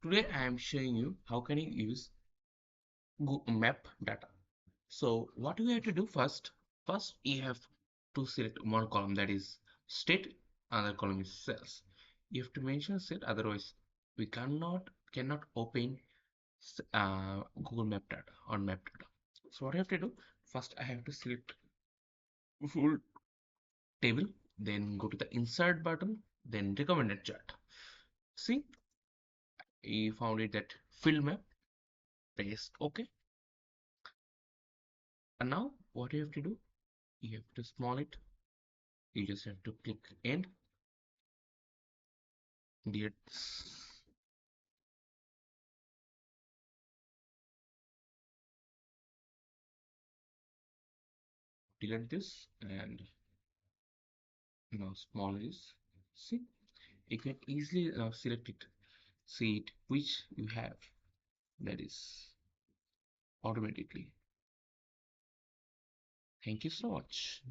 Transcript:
Today I am showing you how can you use Google Map data. So what we have to do first you have to select one column, that is state, another column is cells. You have to mention state, otherwise we cannot open Google Map data or map data. So what I have to do, first I have to select full table, then go to the insert button, then recommended chart. See, you found it that fill map, paste OK. And now what you have to do, you have to small it. You just have to click end, delete, delete this, and now small this. See, you can easily now select it, see it which you have, that is automatically. Thank you so much.